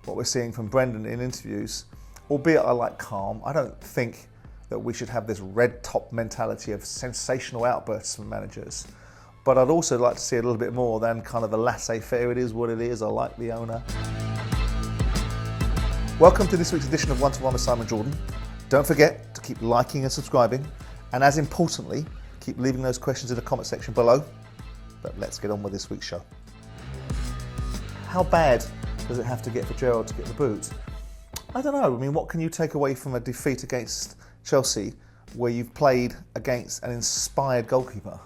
what we're seeing from Brendan in interviews, albeit I like calm, I don't think that we should have this red top mentality of sensational outbursts from managers. But I'd also like to see a little bit more than kind of the laissez-faire, it is what it is, I like the owner. Welcome to this week's edition of One to One with Simon Jordan. Don't forget to keep liking and subscribing, and as importantly, keep leaving those questions in the comment section below. But let's get on with this week's show. How bad does it have to get for Gerrard to get the boot? I don't know. I mean, what can you take away from a defeat against Chelsea where you've played against an inspired goalkeeper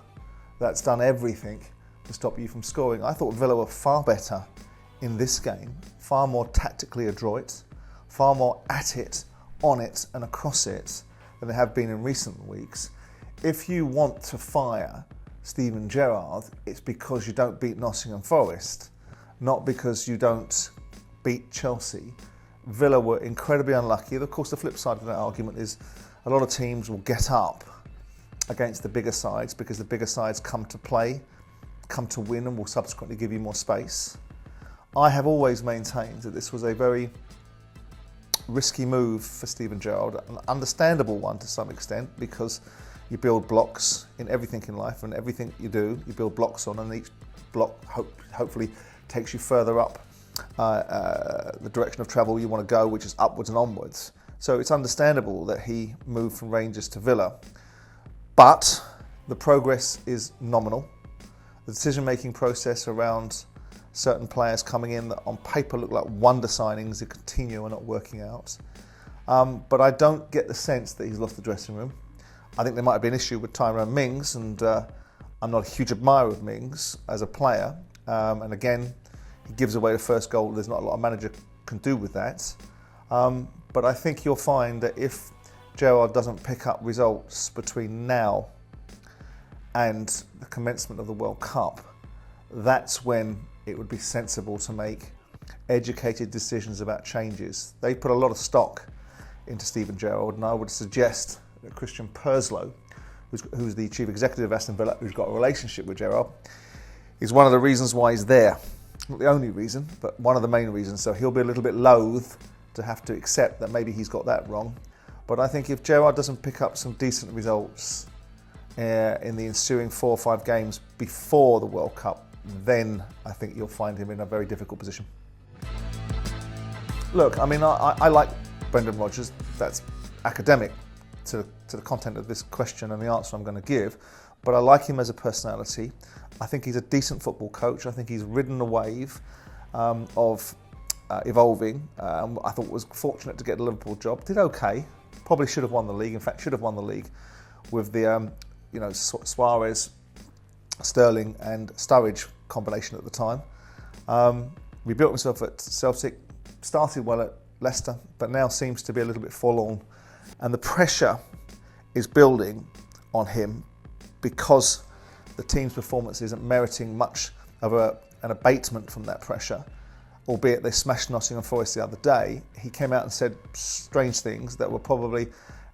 that's done everything to stop you from scoring? I thought Villa were far better in this game, far more tactically adroit, far more at it, on it and across it than they have been in recent weeks. If you want to fire Steven Gerrard, it's because you don't beat Nottingham Forest, not because you don't beat Chelsea. Villa were incredibly unlucky. Of course, the flip side of that argument is a lot of teams will get up against the bigger sides because the bigger sides come to play, come to win, and will subsequently give you more space. I have always maintained that this was a very risky move for Steven Gerrard, an understandable one to some extent, because you build blocks in everything in life, and everything you do, you build blocks on, and each block hopefully takes you further up the direction of travel you want to go, which is upwards and onwards. So it's understandable that he moved from Rangers to Villa, but the progress is nominal. The decision-making process around certain players coming in that on paper look like wonder signings that continue and not working out. But I don't get the sense that he's lost the dressing room. I think there might be an issue with Tyrone Mings, and I'm not a huge admirer of Mings as a player. And again, he gives away the first goal. There's not a lot a manager can do with that. But I think you'll find that if Gerrard doesn't pick up results between now and the commencement of the World Cup, that's when it would be sensible to make educated decisions about changes. They put a lot of stock into Steven Gerrard, and I would suggest that Christian Purslow, who's the chief executive of Aston Villa, who's got a relationship with Gerrard, is one of the reasons why he's there. Not the only reason, but one of the main reasons. So he'll be a little bit loath to have to accept that maybe he's got that wrong. But I think if Gerrard doesn't pick up some decent results in the ensuing 4 or 5 games before the World Cup, then I think you'll find him in a very difficult position. Look, I mean, I like Brendan Rodgers. That's academic to the content of this question and the answer I'm going to give. But I like him as a personality. I think he's a decent football coach. I think he's ridden the wave of evolving. I thought was fortunate to get the Liverpool job. Did okay. Probably should have won the league. In fact, should have won the league with the Suarez, Sterling and Sturridge combination at the time. Rebuilt himself at Celtic. Started well at Leicester, but now seems to be a little bit forlorn. And the pressure is building on him because the team's performance isn't meriting much of an abatement from that pressure. Albeit they smashed Nottingham Forest the other day, he came out and said strange things that were probably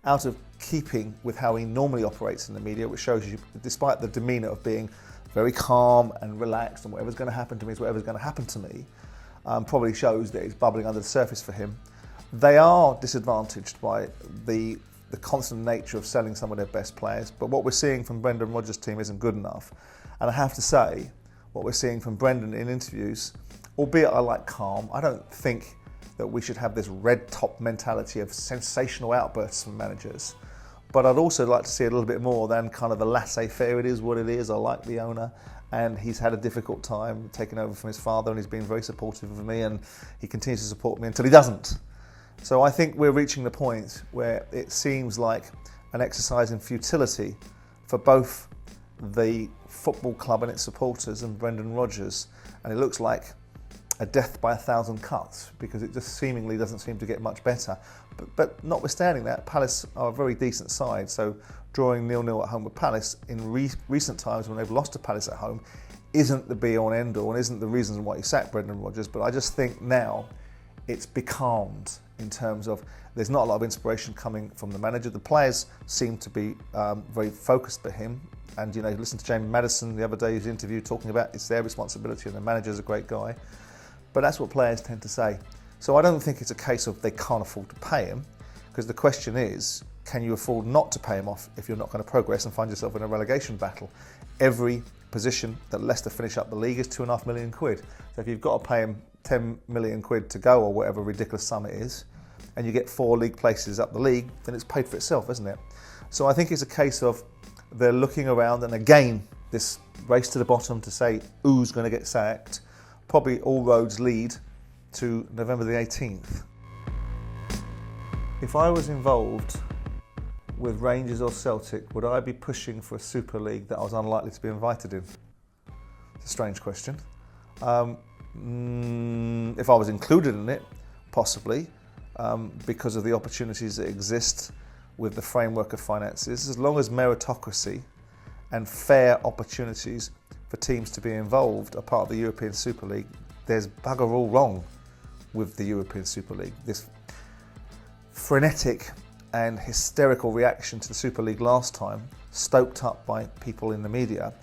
out of keeping with how he normally operates in the media, which shows you, despite the demeanour of being very calm and relaxed and whatever's going to happen to me is whatever's going to happen to me, probably shows that it's bubbling under the surface for him. They are disadvantaged by the constant nature of selling some of their best players, but what we're seeing from Brendan Rodgers' team isn't good enough. And I have to say, what we're seeing from Brendan in interviews, albeit I like calm, I don't think that we should have this red top mentality of sensational outbursts from managers. But I'd also like to see a little bit more than kind of the laissez-faire, it is what it is, I like the owner. And he's had a difficult time taking over from his father, and he's been very supportive of me, and he continues to support me until he doesn't. So I think we're reaching the point where it seems like an exercise in futility for both the football club and its supporters and Brendan Rodgers. And it looks like a death by 1,000 cuts because it just seemingly doesn't seem to get much better. But notwithstanding that, Palace are a very decent side. So drawing 0-0 at home with Palace in recent times when they've lost to Palace at home isn't the be-all and end-all and isn't the reason why you sacked Brendan Rodgers. But I just think now it's becalmed in terms of there's not a lot of inspiration coming from the manager. The players seem to be very focused for him. And, you know, you listen to James Maddison the other day, his interview talking about it's their responsibility and the manager's a great guy. But that's what players tend to say. So I don't think it's a case of they can't afford to pay him, because the question is, can you afford not to pay him off if you're not going to progress and find yourself in a relegation battle? Every position that Leicester finish up the league is £2.5 million. So if you've got to pay him £10 million to go, or whatever ridiculous sum it is, and you get 4 league places up the league, then it's paid for itself, isn't it? So I think it's a case of they're looking around, and again, this race to the bottom to say who's going to get sacked, probably all roads lead to November the 18th. If I was involved with Rangers or Celtic, would I be pushing for a Super League that I was unlikely to be invited in? It's a strange question. If I was included in it, possibly, because of the opportunities that exist with the framework of finances. As long as meritocracy and fair opportunities for teams to be involved are part of the European Super League, there's bugger all wrong with the European Super League. This frenetic and hysterical reaction to the Super League last time, stoked up by people in the media,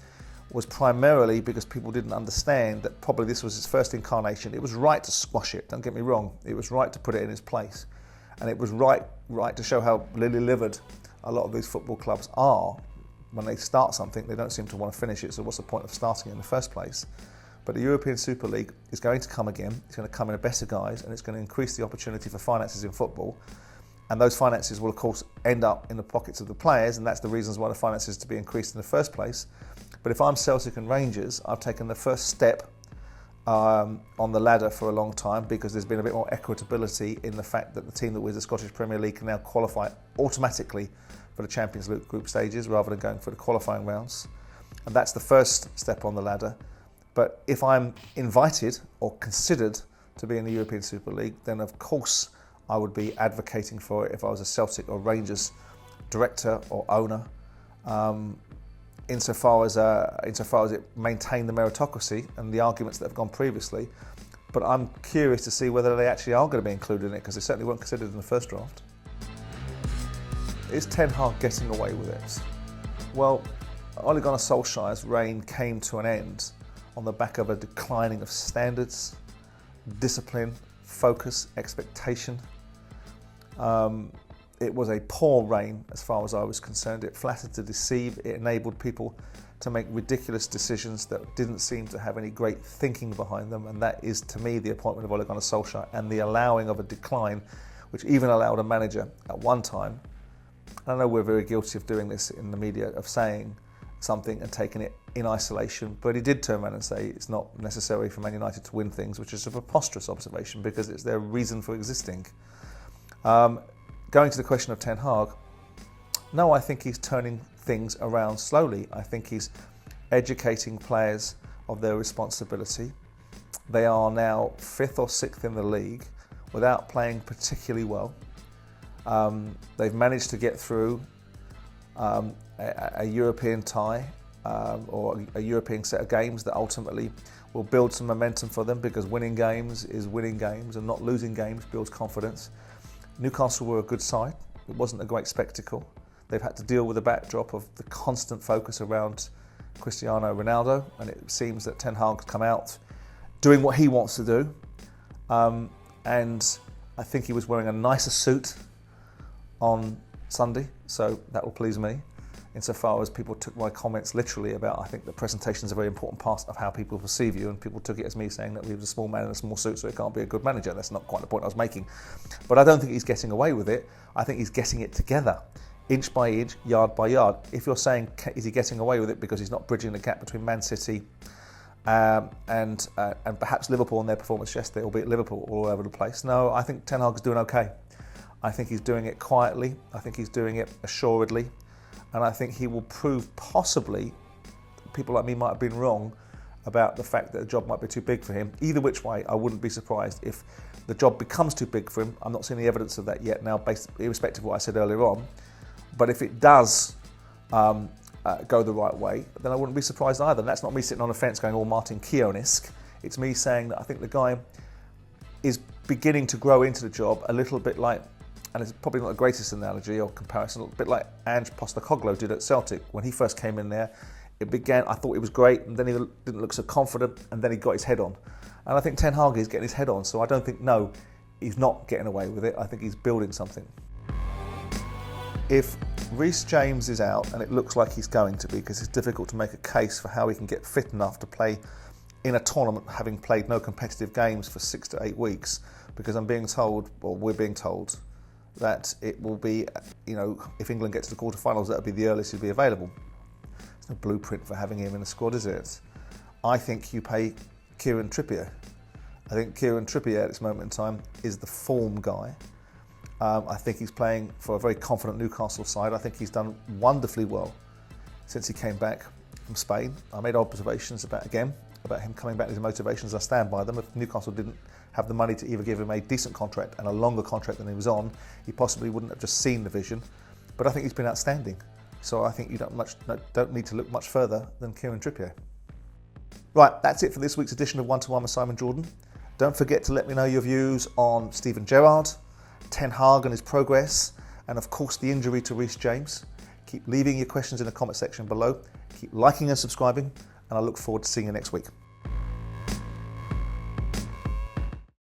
was primarily because people didn't understand that probably this was its first incarnation. It was right to squash it, don't get me wrong. It was right to put it in its place. And it was right to show how lily-livered a lot of these football clubs are. When they start something, they don't seem to want to finish it, so what's the point of starting it in the first place? But the European Super League is going to come again. It's going to come in a better guise, and it's going to increase the opportunity for finances in football. And those finances will, of course, end up in the pockets of the players, and that's the reasons why the finances to be increased in the first place. But if I'm Celtic and Rangers, I've taken the first step on the ladder for a long time, because there's been a bit more equitability in the fact that the team that wins the Scottish Premier League can now qualify automatically for the Champions League group stages rather than going for the qualifying rounds. And that's the first step on the ladder. But if I'm invited or considered to be in the European Super League, then of course I would be advocating for it if I was a Celtic or Rangers director or owner, insofar as it maintained the meritocracy and the arguments that have gone previously. But I'm curious to see whether they actually are going to be included in it, because they certainly weren't considered in the first draft. Is Ten Hag getting away with it? Well, Ole Gunnar Solskjaer's reign came to an end on the back of a declining of standards, discipline, focus, expectation. It was a poor reign as far as I was concerned. It flattered to deceive. It enabled people to make ridiculous decisions that didn't seem to have any great thinking behind them, and that is, to me, the appointment of Ole Gunnar Solskjaer and the allowing of a decline, which even allowed a manager at one time, I know we're very guilty of doing this in the media, of saying something and taking it in isolation, but he did turn around and say it's not necessary for Man United to win things, which is a preposterous observation because it's their reason for existing. Going to the question of Ten Hag, no, I think he's turning things around slowly. I think he's educating players of their responsibility. They are now 5th or 6th in the league without playing particularly well. They've managed to get through a European tie or a European set of games that ultimately will build some momentum for them, because winning games is winning games and not losing games builds confidence. Newcastle were a good side. It wasn't a great spectacle. They've had to deal with the backdrop of the constant focus around Cristiano Ronaldo, and it seems that Ten Hag's come out doing what he wants to do. And I think he was wearing a nicer suit on Sunday, so that will please me, insofar as people took my comments literally about, I think the presentation is a very important part of how people perceive you, and people took it as me saying that he was a small man in a small suit, so he can't be a good manager. That's not quite the point I was making. But I don't think he's getting away with it. I think he's getting it together, inch by inch, yard by yard. If you're saying, is he getting away with it because he's not bridging the gap between Man City and perhaps Liverpool in their performance yesterday, albeit Liverpool all over the place? No, I think Ten Hag's doing okay. I think he's doing it quietly. I think he's doing it assuredly. And I think he will prove, possibly, people like me might have been wrong about the fact that the job might be too big for him. Either which way, I wouldn't be surprised if the job becomes too big for him. I'm not seeing the evidence of that yet now, irrespective of what I said earlier on. But if it does go the right way, then I wouldn't be surprised either. And that's not me sitting on a fence going all Martin Keown-esque. It's me saying that I think the guy is beginning to grow into the job a little bit like, and it's probably not the greatest analogy or comparison, a bit like Ange Postecoglou did at Celtic. When he first came in there, it began, I thought he was great, and then he didn't look so confident, and then he got his head on. And I think Ten Hag is getting his head on, so I don't think, no, he's not getting away with it. I think he's building something. If Reece James is out, and it looks like he's going to be, because it's difficult to make a case for how he can get fit enough to play in a tournament having played no competitive games for 6 to 8 weeks, because I'm being told, or we're being told, that it will be, if England gets to the quarterfinals, that'll be the earliest he'll be available. There's no blueprint for having him in the squad, is it? I think you pay Kieran Trippier. I think Kieran Trippier at this moment in time is the form guy. I think he's playing for a very confident Newcastle side. I think he's done wonderfully well since he came back from Spain. I made observations about him coming back, his motivations. I stand by them. If Newcastle didn't have the money to either give him a decent contract and a longer contract than he was on, he possibly wouldn't have just seen the vision. But I think he's been outstanding. So I think you don't need to look much further than Kieran Trippier. Right, that's it for this week's edition of One-to-One with Simon Jordan. Don't forget to let me know your views on Steven Gerrard, Ten Hag and his progress, and of course the injury to Reece James. Keep leaving your questions in the comment section below. Keep liking and subscribing, and I look forward to seeing you next week.